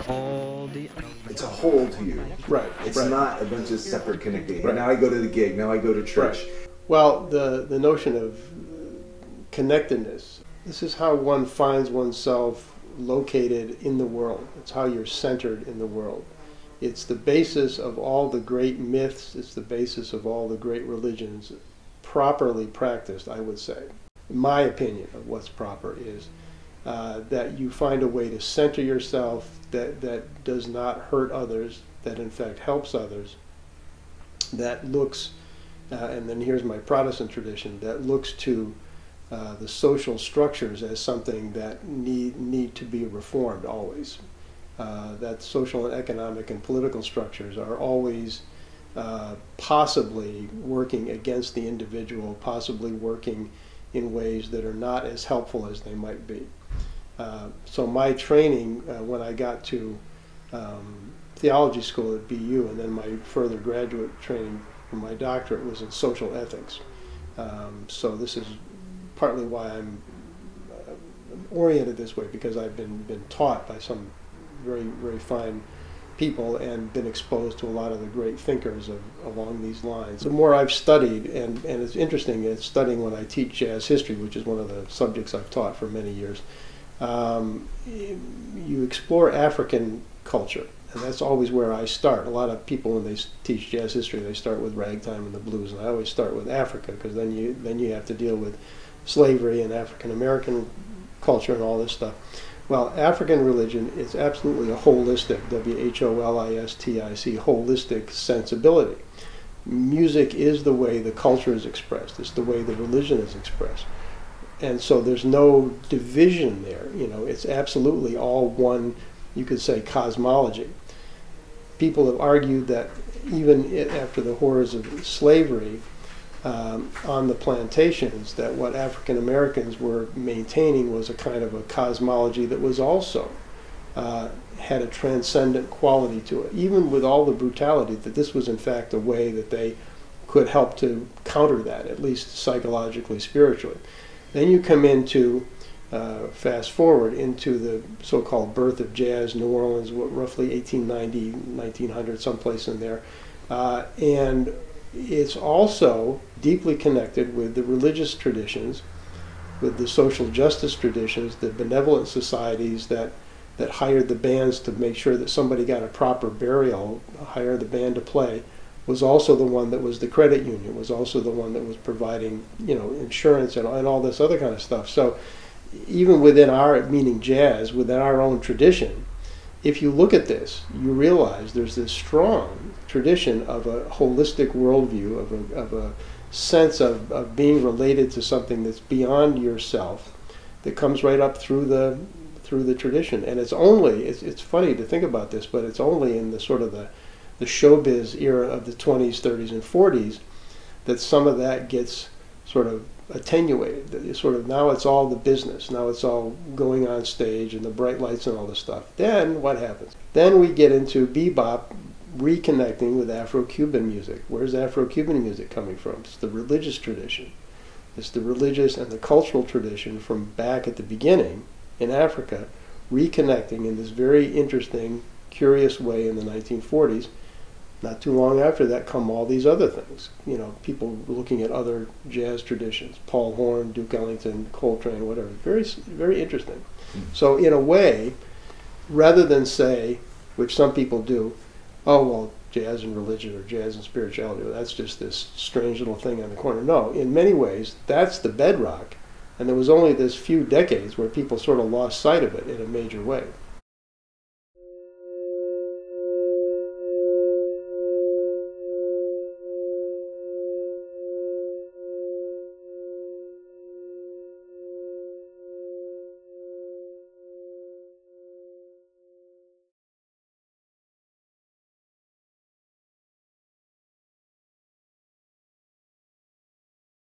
all the It's a whole to you. Right. It's right. not a bunch of separate connected. Right. Now I go to the gig. Now I go to church. Right. Well, the notion of connectedness, this is how one finds oneself located in the world. It's how you're centered in the world. It's the basis of all the great myths. It's the basis of all the great religions, properly practiced, I would say. My opinion of what's proper is that you find a way to center yourself that does not hurt others, that in fact helps others, that looks, and then here's my Protestant tradition, that looks to the social structures as something that need to be reformed always. That social and economic and political structures are always possibly working against the individual, possibly working in ways that are not as helpful as they might be. So my training, when I got to theology school at BU, and then my further graduate training for my doctorate was in social ethics. So this is partly why I'm oriented this way, because I've been taught by some very, very fine people and been exposed to a lot of the great thinkers along these lines. The more I've studied, and it's interesting, it's studying when I teach jazz history, which is one of the subjects I've taught for many years. You explore African culture, and that's always where I start. A lot of people, when they teach jazz history, they start with ragtime and the blues, and I always start with Africa, because then you have to deal with slavery and African American culture and all this stuff. Well, African religion is absolutely a holistic, W-H-O-L-I-S-T-I-C, holistic sensibility. Music is the way the culture is expressed. It's the way the religion is expressed. And so there's no division there. You know, it's absolutely all one, you could say, cosmology. People have argued that even after the horrors of slavery, on the plantations, that what African Americans were maintaining was a kind of a cosmology that was also had a transcendent quality to it, even with all the brutality, that this was in fact a way that they could help to counter that, at least psychologically, spiritually. Then you come into, fast forward, into the so-called birth of jazz, New Orleans, roughly 1890, 1900, someplace in there, and it's also deeply connected with the religious traditions, with the social justice traditions, the benevolent societies that hired the bands to make sure that somebody got a proper burial, hire the band to play, was also the one that was the credit union, was also the one that was providing, you know, insurance and all this other kind of stuff. So even within our, meaning jazz, within our own tradition, if you look at this, you realize there's this strong tradition of a holistic worldview, of a sense of being related to something that's beyond yourself, that comes right up through the tradition. And it's only, it's funny to think about this, but it's only in the sort of the showbiz era of the 20s, 30s, and 40s that some of that gets sort of attenuated. That sort of, now it's all the business. Now it's all going on stage and the bright lights and all this stuff. Then what happens? Then we get into bebop reconnecting with Afro-Cuban music. Where's Afro-Cuban music coming from? It's the religious tradition. It's the religious and the cultural tradition from back at the beginning in Africa, reconnecting in this very interesting, curious way in the 1940s. Not too long after that come all these other things. You know, people looking at other jazz traditions, Paul Horn, Duke Ellington, Coltrane, whatever. Very, very interesting. So in a way, rather than say, which some people do, oh, well, jazz and religion or jazz and spirituality, well, that's just this strange little thing on the corner. No, in many ways, that's the bedrock. And there was only this few decades where people sort of lost sight of it in a major way.